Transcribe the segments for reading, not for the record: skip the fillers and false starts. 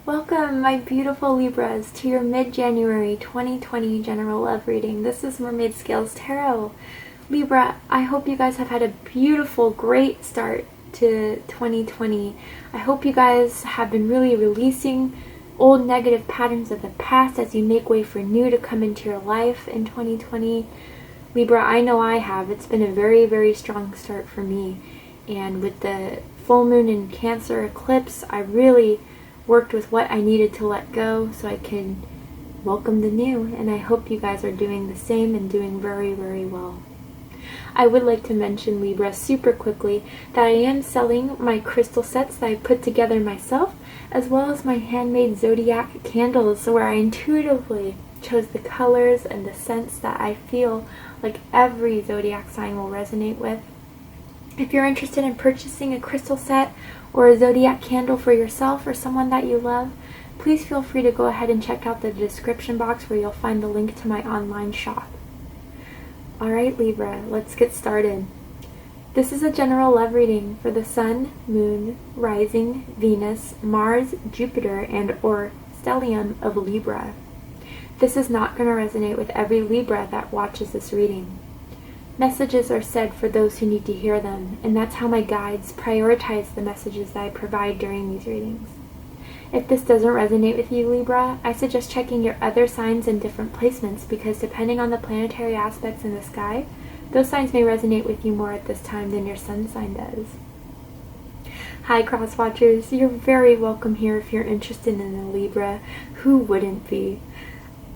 Welcome, my beautiful Libras, to your mid-January 2020 general love reading. This is Mermaid Scales Tarot. Libra, I hope you guys have had a beautiful, great start to 2020. I hope you guys have been really releasing old negative patterns of the past as you make way for new to come into your life in 2020. Libra, I know I have. It's been a very, very strong start for me. And with the full moon in Cancer eclipse, I really worked with what I needed to let go so I can welcome the new, and I hope you guys are doing the same and doing very, very well. I would like to mention, Libra, super quickly that I am selling my crystal sets that I put together myself, as well as my handmade zodiac candles, where I intuitively chose the colors and the scents that I feel like every zodiac sign will resonate with. If you're interested in purchasing a crystal set or a zodiac candle for yourself or someone that you love, please feel free to go ahead and check out the description box where you'll find the link to my online shop. Alright Libra, let's get started. This is a general love reading for the Sun, Moon, Rising, Venus, Mars, Jupiter, and or stellium of Libra. This is not going to resonate with every Libra that watches this reading. Messages are said for those who need to hear them, and that's how my guides prioritize the messages that I provide during these readings. If this doesn't resonate with you, Libra, I suggest checking your other signs and different placements, because depending on the planetary aspects in the sky, those signs may resonate with you more at this time than your sun sign does. Hi Cross Watchers, you're very welcome here if you're interested in a Libra. Who wouldn't be?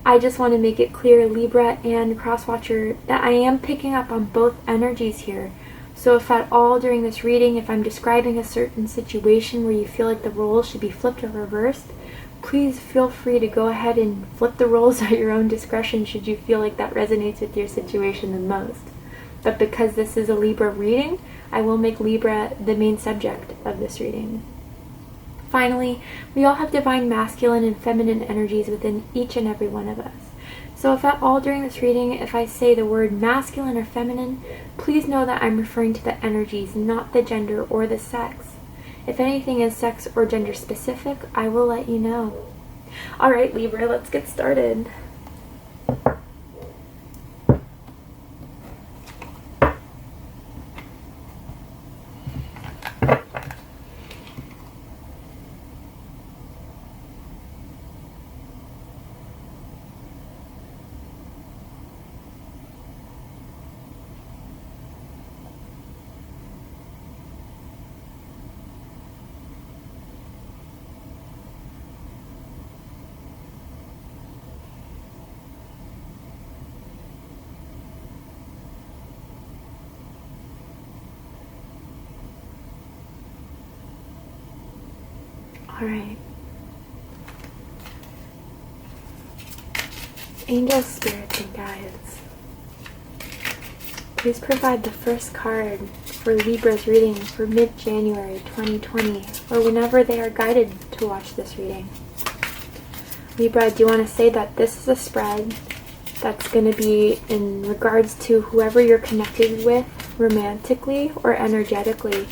I just want to make it clear, Libra and Crosswatcher, that I am picking up on both energies here. So if at all during this reading, if I'm describing a certain situation where you feel like the roles should be flipped or reversed, please feel free to go ahead and flip the roles at your own discretion should you feel like that resonates with your situation the most. But because this is a Libra reading, I will make Libra the main subject of this reading. Finally, we all have divine masculine and feminine energies within each and every one of us. So if at all during this reading, if I say the word masculine or feminine, please know that I'm referring to the energies, not the gender or the sex. If anything is sex or gender specific, I will let you know. Alright Libra, let's get started. Alright. Angels, spirits, and guides, please provide the first card for Libra's reading for mid-January 2020, or whenever they are guided to watch this reading. Libra, I do want to say that this is a spread that's going to be in regards to whoever you're connected with romantically or energetically,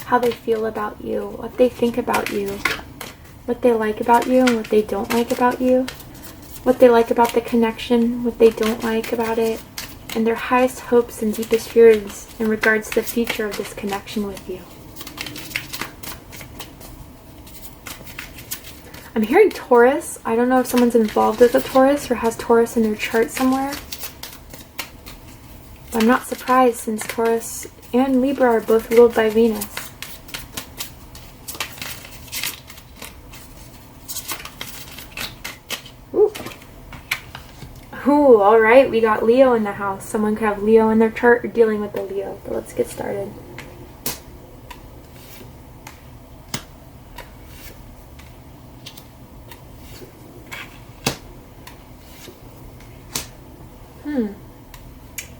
how they feel about you, what they think about you, what they like about you and what they don't like about you, what they like about the connection, what they don't like about it, and their highest hopes and deepest fears in regards to the future of this connection with you. I'm hearing Taurus. I don't know if someone's involved with a Taurus or has Taurus in their chart somewhere. But I'm not surprised since Taurus and Libra are both ruled by Venus. Ooh, alright, we got Leo in the house. Someone could have Leo in their chart or dealing with the Leo. But let's get started.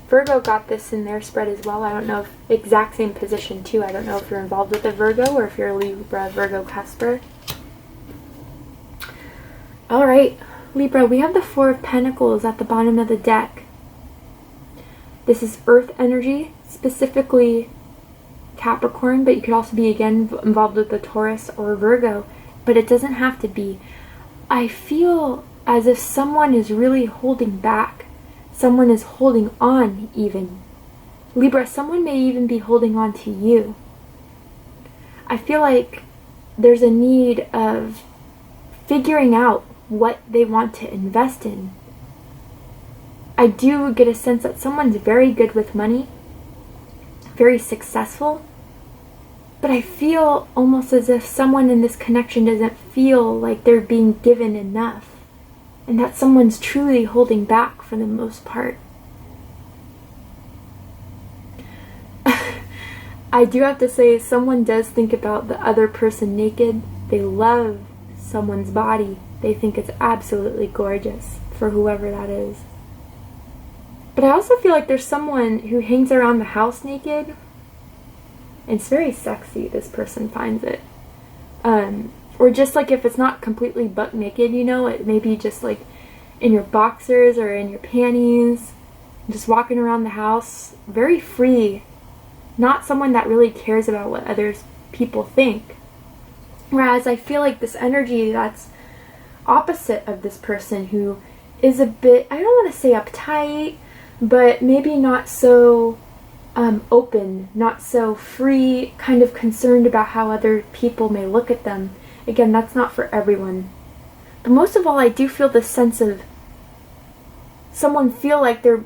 Virgo got this in their spread as well. I don't know if exact same position too. I don't know if you're involved with a Virgo or if you're a Libra, Virgo, Cusper. Alright. Libra, we have the Four of Pentacles at the bottom of the deck. This is Earth energy, specifically Capricorn, but you could also be again involved with the Taurus or Virgo but it doesn't have to be. I feel as if someone is really holding back. Someone is holding on even. Libra, someone may even be holding on to you. I feel like there's a need of figuring out what they want to invest in. I do get a sense that someone's very good with money, very successful, but I feel almost as if someone in this connection doesn't feel like they're being given enough, and that someone's truly holding back for the most part. I do have to say, someone does think about the other person naked. They love someone's body. They think it's absolutely gorgeous for whoever that is. But I also feel like there's someone who hangs around the house naked. It's very sexy, this person finds it. Or just like if it's not completely butt naked, you know, it may be just like in your boxers or in your panties, just walking around the house, very free. Not someone that really cares about what other people think. Whereas I feel like this energy that's opposite of this person, who is a bit, I don't want to say uptight, but maybe not so open, not so free, kind of concerned about how other people may look at them. Again, that's not for everyone. But most of all, I do feel this sense of someone feels like they're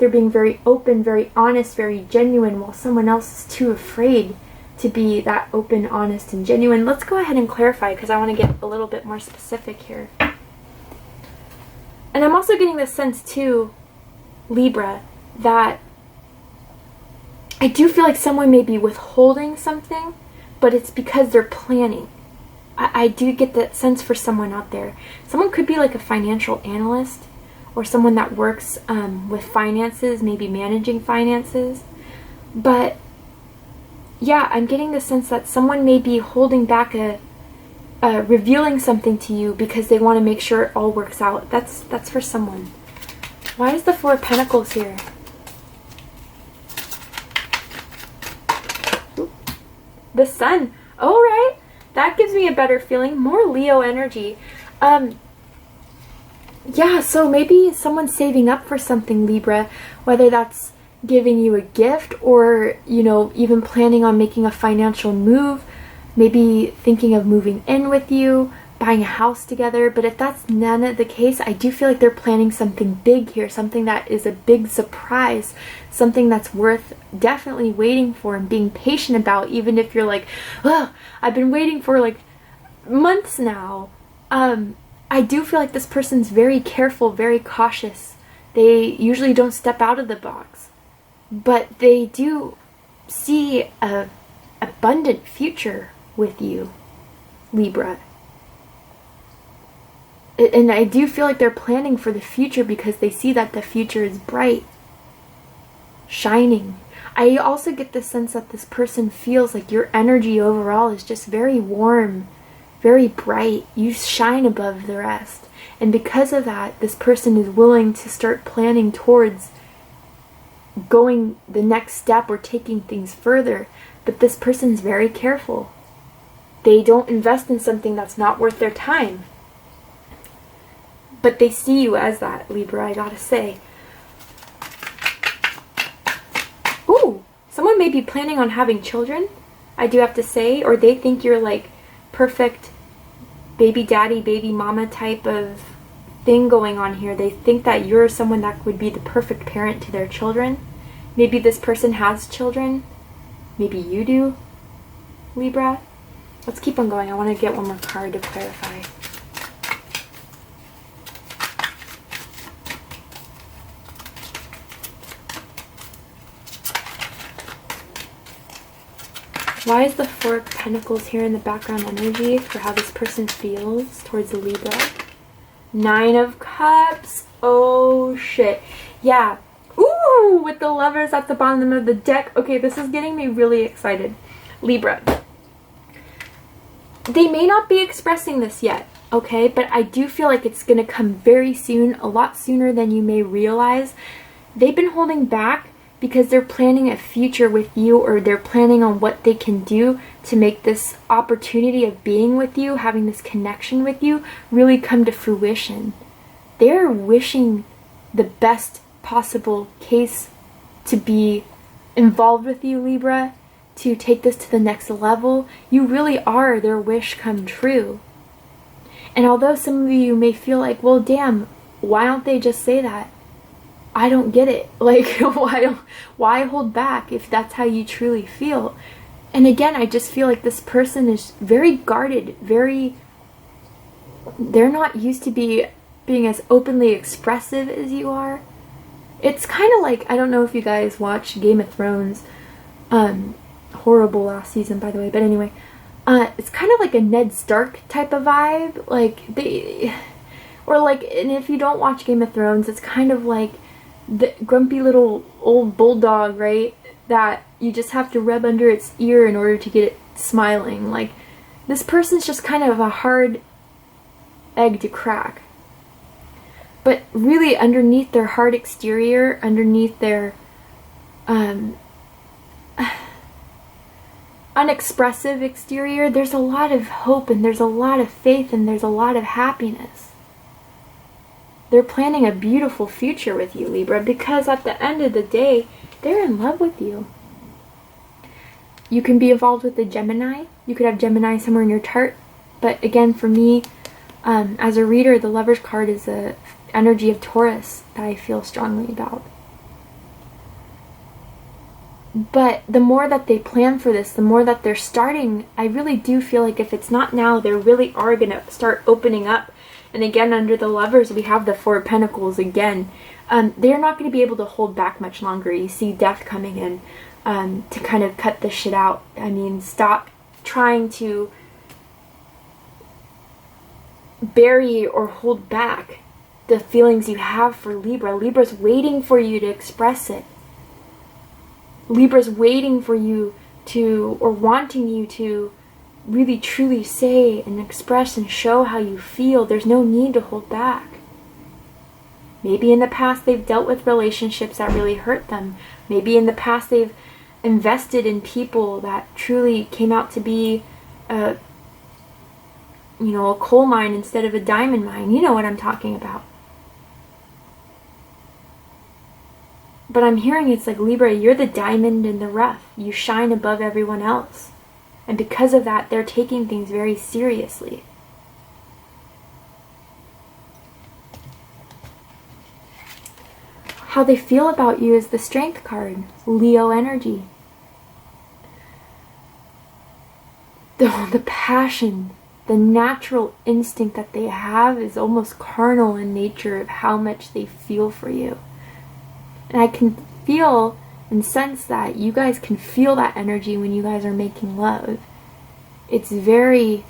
being very open, very honest, very genuine, while someone else is too afraid to be that open, honest, and genuine. Let's go ahead and clarify, because I want to get a little bit more specific here. And I'm also getting this sense too, Libra, that I do feel like someone may be withholding something, but it's because they're planning. I do get that sense for someone out there. Someone could be like a financial analyst, or someone that works with finances, maybe managing finances. But yeah, I'm getting the sense that someone may be holding back revealing something to you because they want to make sure it all works out. That's for someone. Why is the Four of Pentacles here? The Sun. All right. That gives me a better feeling. More Leo energy. Yeah, so maybe someone's saving up for something, Libra, whether that's giving you a gift or, you know, even planning on making a financial move, maybe thinking of moving in with you, buying a house together. But if that's none of the case, I do feel like they're planning something big here, something that is a big surprise, something that's worth definitely waiting for and being patient about, even if you're like, oh, I've been waiting for like months now. I do feel like this person's very careful, very cautious. They usually don't step out of the box, but they do see a abundant future with you, Libra. And I do feel like they're planning for the future because they see that the future is bright, shining. I also get the sense that this person feels like your energy overall is just very warm, very bright. You shine above the rest. And because of that, this person is willing to start planning towards going the next step or taking things further. But this person's very careful. They don't invest in something that's not worth their time. But they see you as that, Libra, I gotta say. Ooh, someone may be planning on having children, I do have to say, or they think you're like perfect baby daddy, baby mama type of thing going on here. They think that you're someone that would be the perfect parent to their children. Maybe this person has children. Maybe you do, Libra. Let's keep on going. I want to get one more card to clarify. Why is the Four of Pentacles here in the background energy for how this person feels towards the Libra? Nine of Cups. Oh, shit. Yeah. Ooh, with the Lovers at the bottom of the deck. Okay, this is getting me really excited. Libra. They may not be expressing this yet, okay? But I do feel like it's going to come very soon, a lot sooner than you may realize. They've been holding back because they're planning a future with you, or they're planning on what they can do to make this opportunity of being with you, having this connection with you, really come to fruition. They're wishing the best possible case to be involved with you, Libra, to take this to the next level. You really are their wish come true. And although some of you may feel like, well, damn, why don't they just say that? I don't get it. Like, why hold back if that's how you truly feel? And again, I just feel like this person is very guarded, they're not used to being as openly expressive as you are. It's kind of like, I don't know if you guys watch Game of Thrones, horrible last season, by the way, but anyway, it's kind of like a Ned Stark type of vibe, and if you don't watch Game of Thrones, it's kind of like the grumpy little old bulldog, right, that you just have to rub under its ear in order to get it smiling. Like, this person's just kind of a hard egg to crack. But really, underneath their hard exterior, underneath their unexpressive exterior, there's a lot of hope, and there's a lot of faith, and there's a lot of happiness. They're planning a beautiful future with you, Libra, because at the end of the day, they're in love with you. You can be involved with the Gemini. You could have Gemini somewhere in your chart. But again, for me, as a reader, the Lover's card is a energy of Taurus that I feel strongly about. But the more that they plan for this, the more that they're starting, I really do feel like if it's not now, they really are going to start opening up. And again, under the Lovers, we have the Four of Pentacles again. They're not going to be able to hold back much longer. You see death coming in to kind of cut this shit out. I mean, stop trying to bury or hold back the feelings you have for Libra. Libra's waiting for you to express it. Libra's waiting for you to, or wanting you to, really truly say and express and show how you feel. There's no need to hold back. Maybe in the past they've dealt with relationships that really hurt them. Maybe in the past they've invested in people that truly came out to be a coal mine instead of a diamond mine. You know what I'm talking about. But I'm hearing it's like, Libra, you're the diamond in the rough. You shine above everyone else. And because of that, they're taking things very seriously. How they feel about you is the Strength card, Leo energy. The passion, the natural instinct that they have is almost carnal in nature of how much they feel for you. And I can feel and sense that you guys can feel that energy when you guys are making love. It's very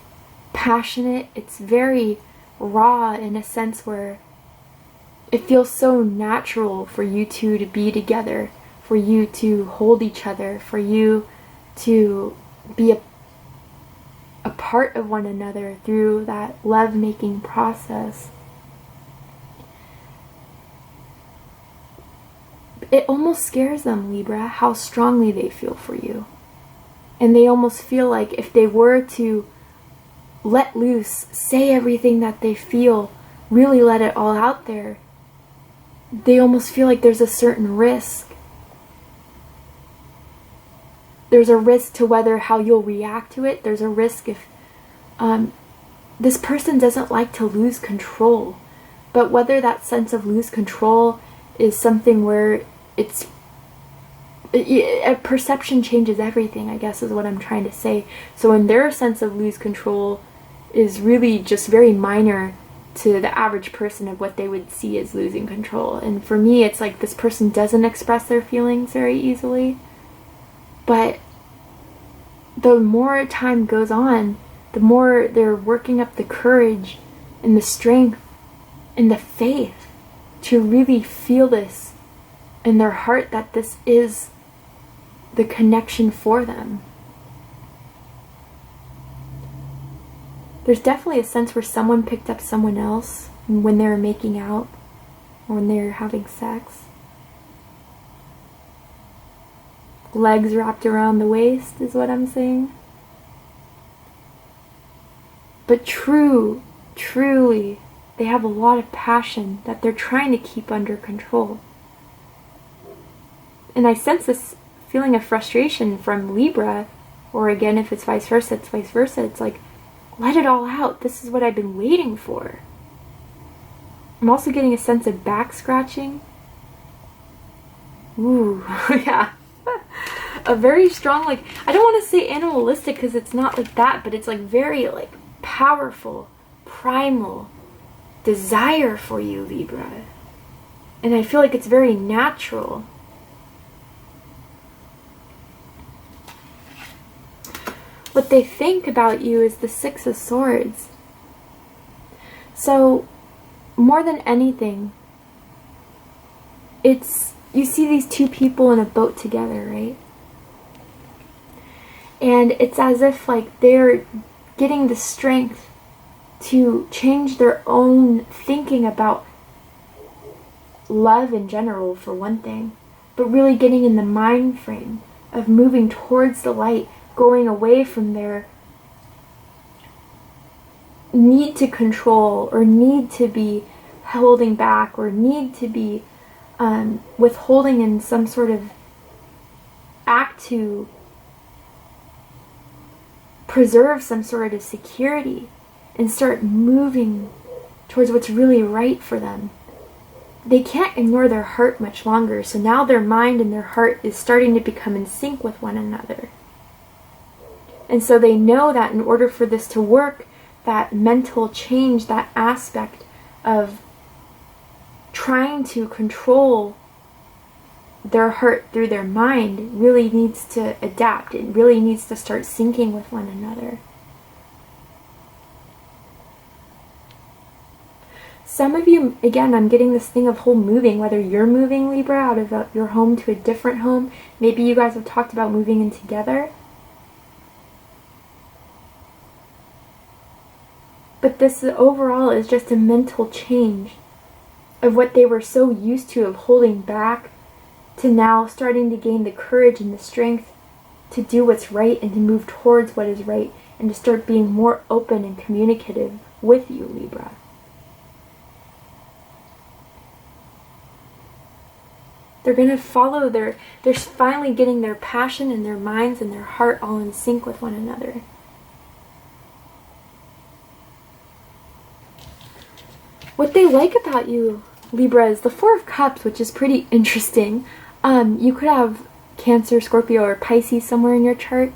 passionate. It's very raw in a sense where it feels so natural for you two to be together, for you to hold each other, for you to be a part of one another through that love-making process. It almost scares them, Libra, how strongly they feel for you. And they almost feel like if they were to let loose, say everything that they feel, really let it all out there, they almost feel like there's a certain risk. There's a risk to whether how you'll react to it. There's a risk if this person doesn't like to lose control. But whether that sense of lose control is something where a perception changes everything, I guess is what I'm trying to say. So when their sense of lose control is really just very minor to the average person of what they would see as losing control. And for me, it's like this person doesn't express their feelings very easily. But the more time goes on, the more they're working up the courage and the strength and the faith to really feel this in their heart, that this is the connection for them. There's definitely a sense where someone picked up someone else when they were making out or when they were having sex. legs wrapped around the waist is what I'm saying. But truly, they have a lot of passion that they're trying to keep under control. And I sense this feeling of frustration from Libra, or again, if it's vice versa, it's vice versa. It's like, let it all out. This is what I've been waiting for. I'm also getting a sense of back scratching. Ooh, yeah. A very strong, like, I don't want to say animalistic because it's not like that, but it's like very, like, powerful, primal desire for you, Libra. And I feel like it's very natural. What they think about you is the Six of Swords. So, more than anything, it's, you see these two people in a boat together, right? And it's as if like they're getting the strength to change their own thinking about love in general, for one thing, but really getting in the mind frame of moving towards the light, going away from their need to control or need to be holding back or need to be withholding in some sort of act to preserve some sort of security, and start moving towards what's really right for them. They can't ignore their heart much longer, so now their mind and their heart is starting to become in sync with one another. And so they know that in order for this to work, that mental change, that aspect of trying to control their heart through their mind really needs to adapt. It really needs to start syncing with one another. Some of you, again, I'm getting this thing of whole moving, whether you're moving, Libra, out of your home to a different home. Maybe you guys have talked about moving in together. But this overall is just a mental change of what they were so used to of holding back, to now starting to gain the courage and the strength to do what's right and to move towards what is right and to start being more open and communicative with you, Libra. They're going to follow they're finally getting their passion and their minds and their heart all in sync with one another. What they like about you, Libra, is the Four of Cups, which is pretty interesting. You could have Cancer, Scorpio, or Pisces somewhere in your chart,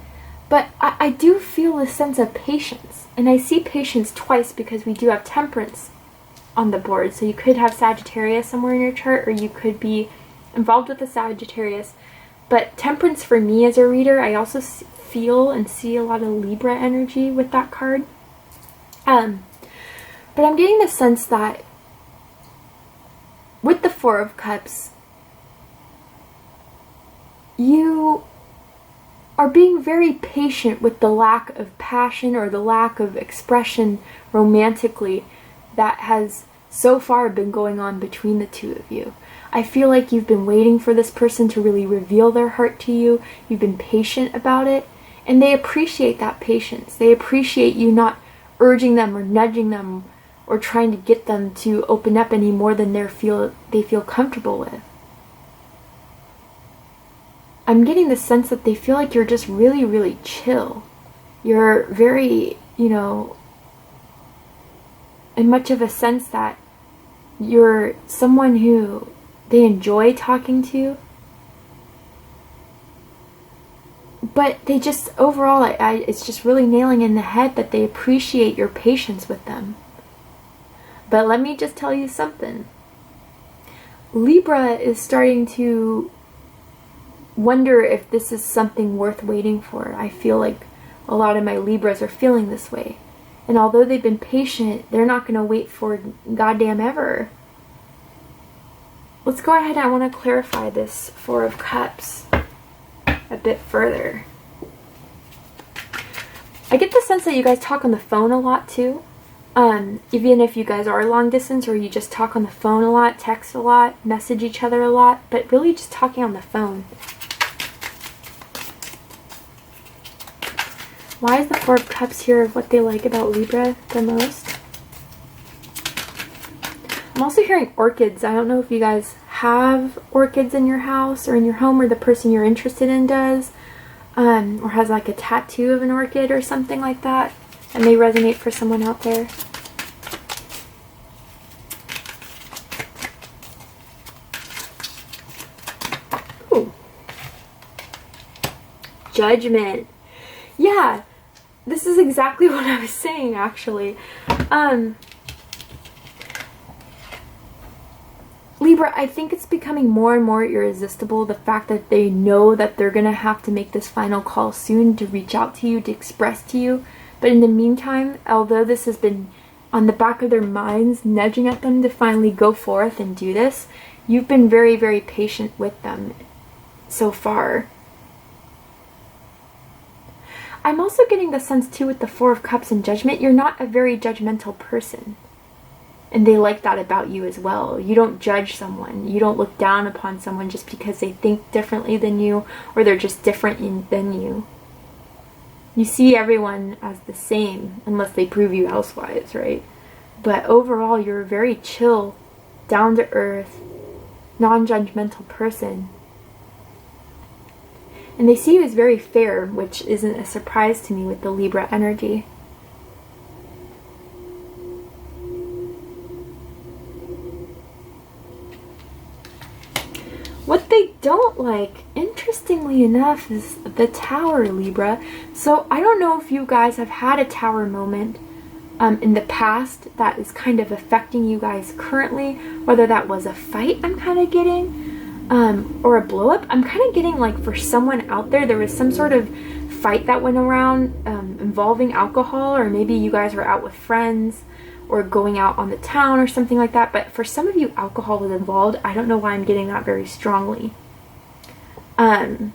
but I do feel a sense of patience. And I see patience twice because we do have Temperance on the board. So you could have Sagittarius somewhere in your chart, or you could be involved with the Sagittarius. But Temperance for me as a reader, I also feel and see a lot of Libra energy with that card. But I'm getting the sense that with the Four of Cups, you are being very patient with the lack of passion or the lack of expression romantically that has so far been going on between the two of you. I feel like you've been waiting for this person to really reveal their heart to you. You've been patient about it, and they appreciate that patience. They appreciate you not urging them or nudging them or trying to get them to open up any more than they feel comfortable with. I'm getting the sense that they feel like you're just really, really chill. You're very, in much of a sense that you're someone who they enjoy talking to. But they just, overall, it's just really nailing in the head that they appreciate your patience with them. But let me just tell you something. Libra is starting to wonder if this is something worth waiting for. I feel like a lot of my Libras are feeling this way. And although they've been patient, they're not going to wait for goddamn ever. Let's go ahead. I want to clarify this Four of Cups a bit further. I get the sense that you guys talk on the phone a lot too. Even if you guys are long distance or you just talk on the phone a lot, text a lot, message each other a lot, but really just talking on the phone. Why is the Four of Cups here of what they like about Libra the most? I'm also hearing orchids. I don't know if you guys have orchids in your house or in your home, or the person you're interested in does, or has like a tattoo of an orchid or something like that, and may resonate for someone out there. Ooh. Judgment. Yeah, this is exactly what I was saying, actually. Libra, I think it's becoming more and more irresistible, the fact that they know that they're going to have to make this final call soon to reach out to you, to express to you. But in the meantime, although this has been on the back of their minds, nudging at them to finally go forth and do this, you've been very, very patient with them so far. I'm also getting the sense, too, with the Four of Cups and Judgment, you're not a very judgmental person. And they like that about you as well. You don't judge someone. You don't look down upon someone just because they think differently than you, or they're just different than you. You see everyone as the same, unless they prove you elsewise, right? But overall, you're a very chill, down-to-earth, non-judgmental person. And they see you as very fair, which isn't a surprise to me with the Libra energy. What they don't like, interestingly enough, is the Tower, Libra. So I don't know if you guys have had a Tower moment in the past that is kind of affecting you guys currently, whether that was a fight I'm kind of getting, or a blow up. I'm kind of getting like for someone out there, there was some sort of fight that went around involving alcohol, or maybe you guys were out with friends or going out on the town or something like that. But for some of you, alcohol was involved. I don't know why I'm getting that very strongly. But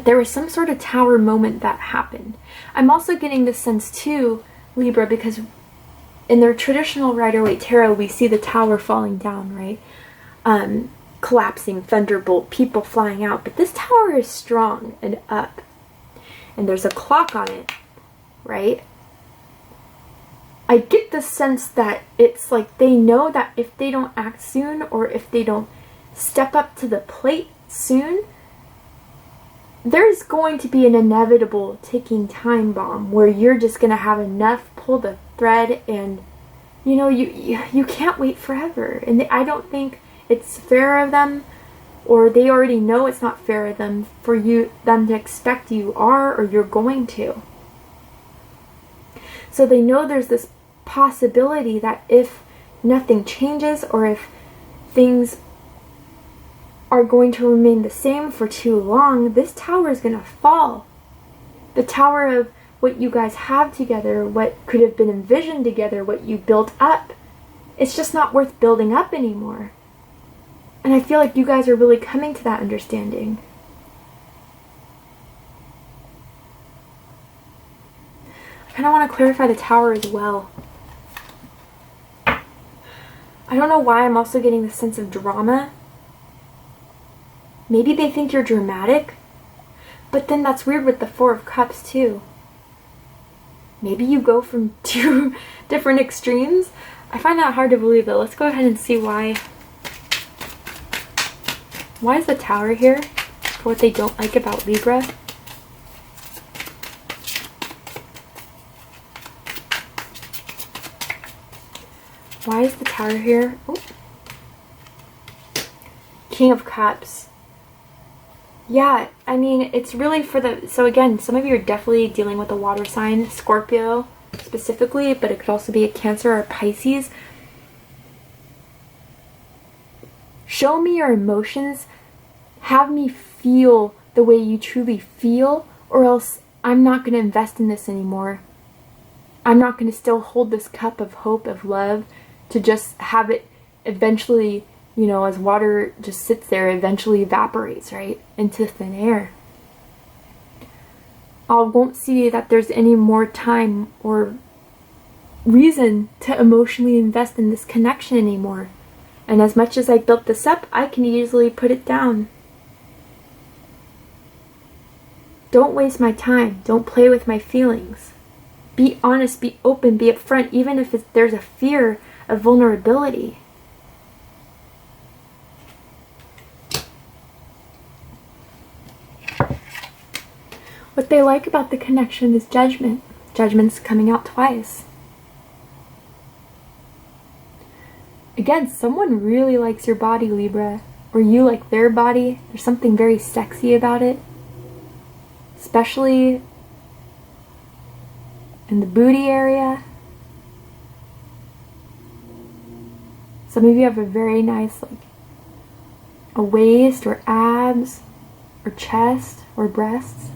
there was some sort of Tower moment that happened. I'm also getting this sense too, Libra, because in their traditional Rider-Waite Tarot, we see the Tower falling down, right? Collapsing, thunderbolt, people flying out. But this Tower is strong and up. And there's a clock on it, right? I get the sense that it's like they know that if they don't act soon, or if they don't step up to the plate soon, there's going to be an inevitable ticking time bomb where you're just going to have enough, pull the thread, and you know, you can't wait forever. And I don't think it's fair of them, or they already know it's not fair of them for them to expect you are, or you're going to. So they know there's this possibility that if nothing changes, or if things are going to remain the same for too long, this Tower is going to fall. The Tower of what you guys have together, what could have been envisioned together, what you built up, it's just not worth building up anymore. And I feel like you guys are really coming to that understanding. I kind of want to clarify the Tower as well. I don't know why I'm also getting the sense of drama. Maybe they think you're dramatic, but then that's weird with the Four of Cups too. Maybe you go from two different extremes. I find that hard to believe, though. Let's go ahead and see why. Why is the Tower here? For what they don't like about Libra. Why is the Tower here? Ooh. King of Cups. Yeah, I mean, it's really for the... So again, some of you are definitely dealing with a water sign, Scorpio specifically, but it could also be a Cancer or a Pisces. Show me your emotions. Have me feel the way you truly feel, or else I'm not going to invest in this anymore. I'm not going to still hold this cup of hope, of love, to just have it eventually, you know, as water just sits there, eventually evaporates, right, into thin air. I won't see that there's any more time or reason to emotionally invest in this connection anymore. And as much as I built this up, I can easily put it down. Don't waste my time. Don't play with my feelings. Be honest, be open, be upfront, even if there's a fear of vulnerability. What they like about the connection is judgment. Judgment's coming out twice. Again, someone really likes your body, Libra, or you like their body. There's something very sexy about it, especially in the booty area. Some of you have a very nice, like, a waist or abs or chest or breasts.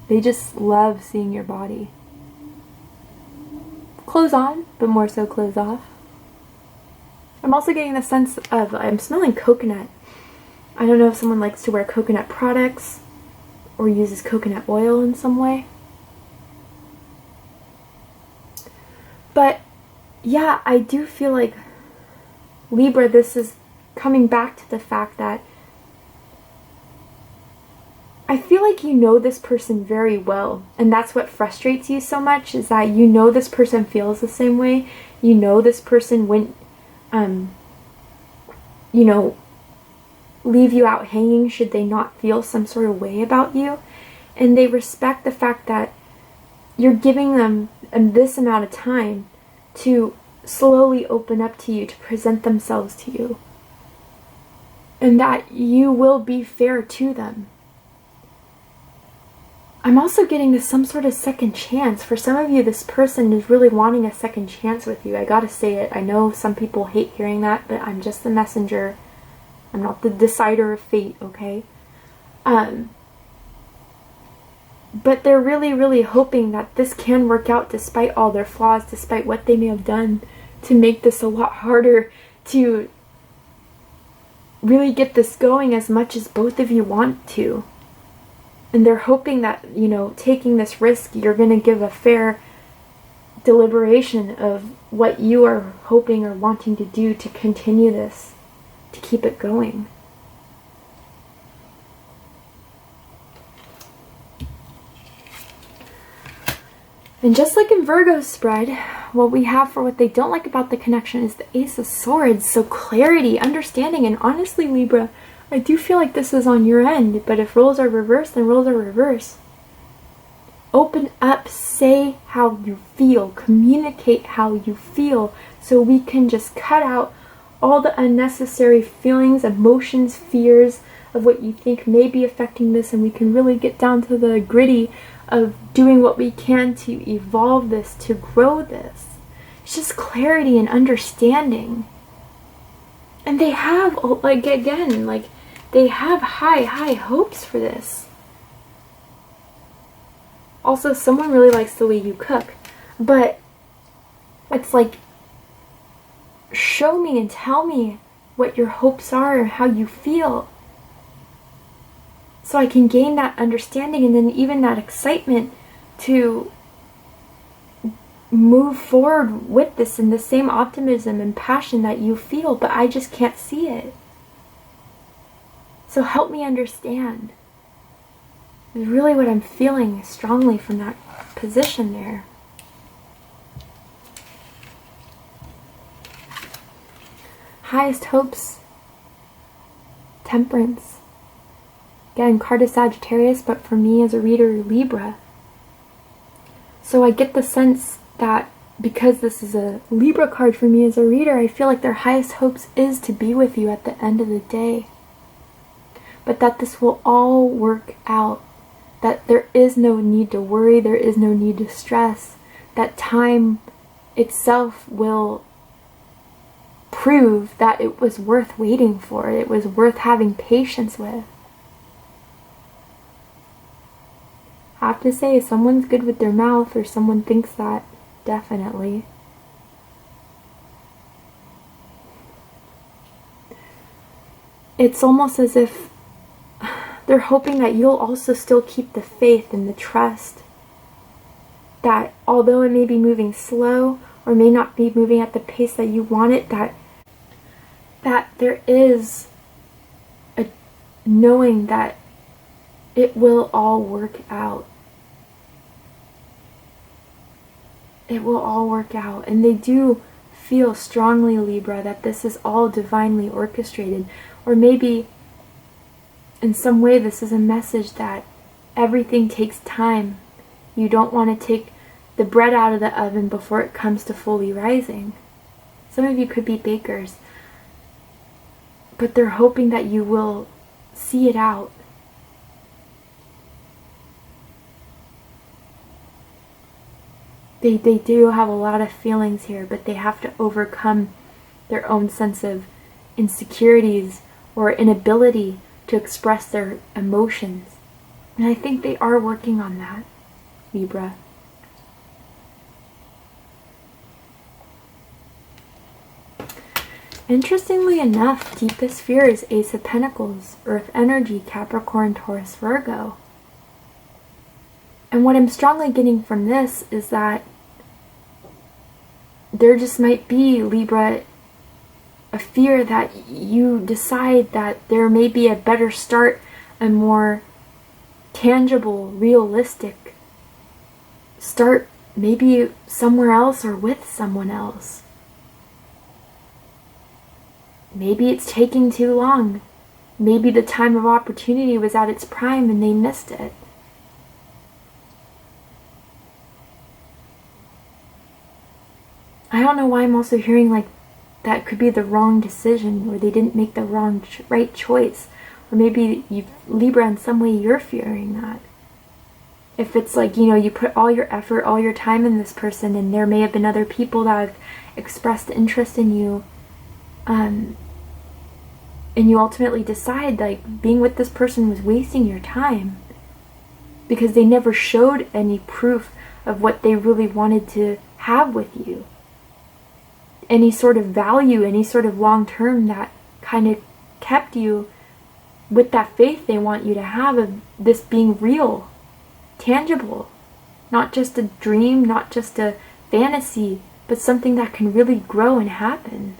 They just love seeing your body. Clothes on, but more so clothes off. I'm also getting the sense of, I'm smelling coconut. I don't know if someone likes to wear coconut products or uses coconut oil in some way. But yeah, I do feel like, Libra, this is coming back to the fact that I feel like you know this person very well, and that's what frustrates you so much, is that you know this person feels the same way. You know this person wouldn't, you know, leave you out hanging should they not feel some sort of way about you. And they respect the fact that you're giving them this amount of time to slowly open up to you, to present themselves to you, and that you will be fair to them. I'm also getting this some sort of second chance. For some of you, this person is really wanting a second chance with you. I gotta say it. I know some people hate hearing that, but I'm just the messenger. I'm not the decider of fate, okay? But they're really, really hoping that this can work out despite all their flaws, despite what they may have done to make this a lot harder to really get this going as much as both of you want to. And they're hoping that, you know, taking this risk, you're going to give a fair deliberation of what you are hoping or wanting to do to continue this, to keep it going. And just like in Virgo's spread, what we have for what they don't like about the connection is the Ace of Swords. So clarity, understanding, and honestly, Libra, I do feel like this is on your end, but if roles are reversed, then roles are reversed. Open up, say how you feel, communicate how you feel, so we can just cut out all the unnecessary feelings, emotions, fears of what you think may be affecting this, and we can really get down to the gritty of doing what we can to evolve this, to grow this. It's just clarity and understanding. And they have, like, again, like, they have high hopes for this. Also, someone really likes the way you cook, but it's like, show me and tell me what your hopes are and how you feel, so I can gain that understanding and then even that excitement to move forward with this in the same optimism and passion that you feel, but I just can't see it. So help me understand. Is really what I'm feeling strongly from that position there. Highest hopes, Temperance. Again, card is Sagittarius, but for me as a reader, Libra. So I get the sense that because this is a Libra card for me as a reader, I feel like their highest hopes is to be with you at the end of the day. But that this will all work out. That there is no need to worry, there is no need to stress. That time itself will prove that it was worth waiting for. It was worth having patience with. I have to say, if someone's good with their mouth, or someone thinks that, definitely. It's almost as if they're hoping that you'll also still keep the faith and the trust. That although it may be moving slow, or may not be moving at the pace that you want it, that there is a knowing that It will all work out. It will all work out. And they do feel strongly, Libra, that this is all divinely orchestrated. Or maybe in some way this is a message that everything takes time. You don't want to take the bread out of the oven before it comes to fully rising. Some of you could be bakers, but they're hoping that you will see it out. They do have a lot of feelings here, but they have to overcome their own sense of insecurities or inability to express their emotions. And I think they are working on that, Libra. Interestingly enough, deepest fear is Ace of Pentacles, Earth energy, Capricorn, Taurus, Virgo. And what I'm strongly getting from this is that there just might be, Libra, a fear that you decide that there may be a better start, a more tangible, realistic start, maybe somewhere else or with someone else. Maybe it's taking too long. Maybe the time of opportunity was at its prime and they missed it. I don't know why I'm also hearing like that could be the wrong decision, or they didn't make the right choice. Or maybe you, Libra, in some way you're fearing that. If it's like, you know, you put all your effort, all your time in this person, and there may have been other people that have expressed interest in you, and you ultimately decide like being with this person was wasting your time because they never showed any proof of what they really wanted to have with you. Any sort of value, any sort of long-term that kind of kept you with that faith they want you to have of this being real, tangible, not just a dream, not just a fantasy, but something that can really grow and happen.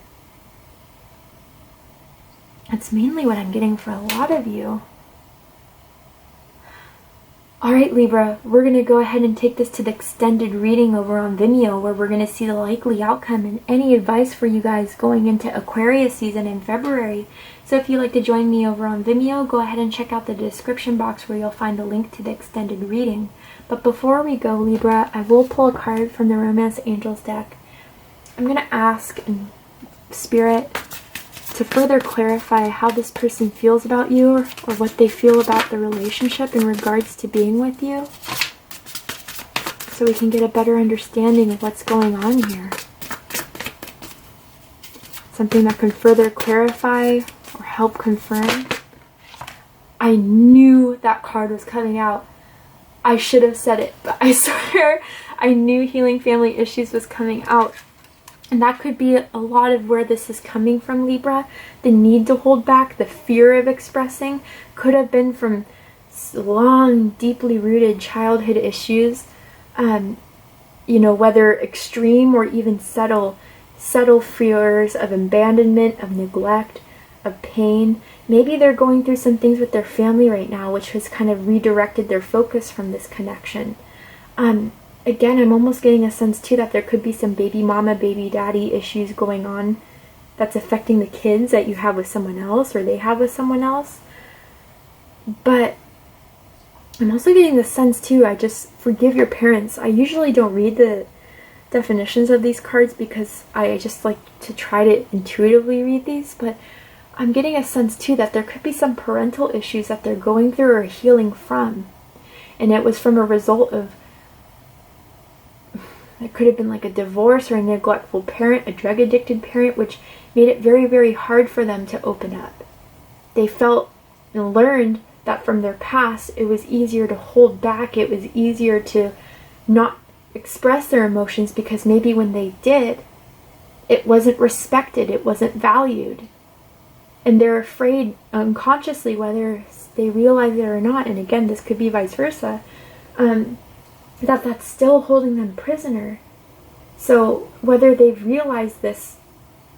That's mainly what I'm getting for a lot of you. Alright, Libra, we're going to go ahead and take this to the extended reading over on Vimeo, where we're going to see the likely outcome and any advice for you guys going into Aquarius season in February. So if you'd like to join me over on Vimeo, go ahead and check out the description box where you'll find a link to the extended reading. But before we go, Libra, I will pull a card from the Romance Angels deck. I'm going to ask in Spirit to further clarify how this person feels about you, or what they feel about the relationship in regards to being with you, so we can get a better understanding of what's going on here. Something that can further clarify or help confirm. I knew that card was coming out. I should have said it, but I swear I knew Healing Family Issues was coming out. And that could be a lot of where this is coming from, Libra. The need to hold back, the fear of expressing, could have been from long, deeply rooted childhood issues. You know, whether extreme or even subtle fears of abandonment, of neglect, of pain. Maybe they're going through some things with their family right now, which has kind of redirected their focus from this connection. Again, I'm almost getting a sense too that there could be some baby mama, baby daddy issues going on that's affecting the kids that you have with someone else, or they have with someone else. But I'm also getting the sense too, I just forgive your parents. I usually don't read the definitions of these cards because I just like to try to intuitively read these, but I'm getting a sense too that there could be some parental issues that they're going through or healing from. And it was from a result of, it could have been like a divorce or a neglectful parent, a drug-addicted parent, which made it very, very hard for them to open up. They felt and learned that from their past, it was easier to hold back. It was easier to not express their emotions because maybe when they did, it wasn't respected, it wasn't valued. And they're afraid unconsciously, whether they realize it or not, and again, this could be vice versa, that's still holding them prisoner. So whether they've realized this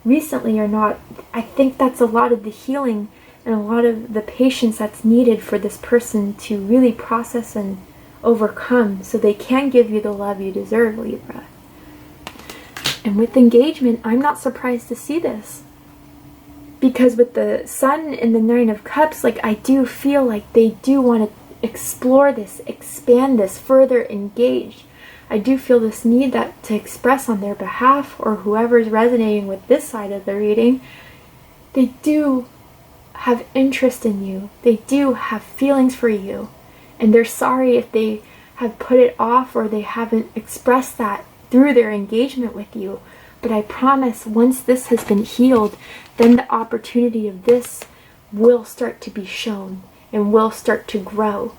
recently or not, I think that's a lot of the healing and a lot of the patience that's needed for this person to really process and overcome so they can give you the love you deserve, Libra. And with engagement, I'm not surprised to see this. Because with the Sun and the Nine of Cups, like, I do feel like they do want to explore this, expand this, further engage. I do feel this need that to express on their behalf, or whoever's resonating with this side of the reading. They do have interest in you. They do have feelings for you. And they're sorry if they have put it off or they haven't expressed that through their engagement with you. But I promise, once this has been healed, then the opportunity of this will start to be shown and will start to grow.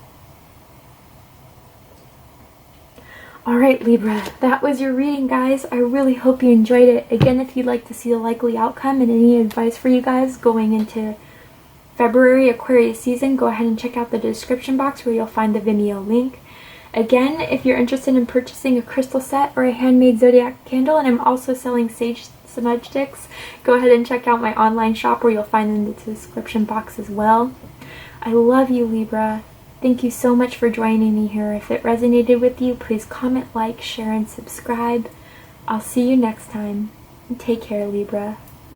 Alright, Libra, that was your reading, guys. I really hope you enjoyed it. Again, if you'd like to see the likely outcome and any advice for you guys going into February Aquarius season, go ahead and check out the description box where you'll find the Vimeo link. Again, if you're interested in purchasing a crystal set or a handmade zodiac candle, and I'm also selling sage smudge sticks, go ahead and check out my online shop where you'll find them in the description box as well. I love you, Libra. Thank you so much for joining me here. If it resonated with you, please comment, like, share, and subscribe. I'll see you next time. Take care, Libra.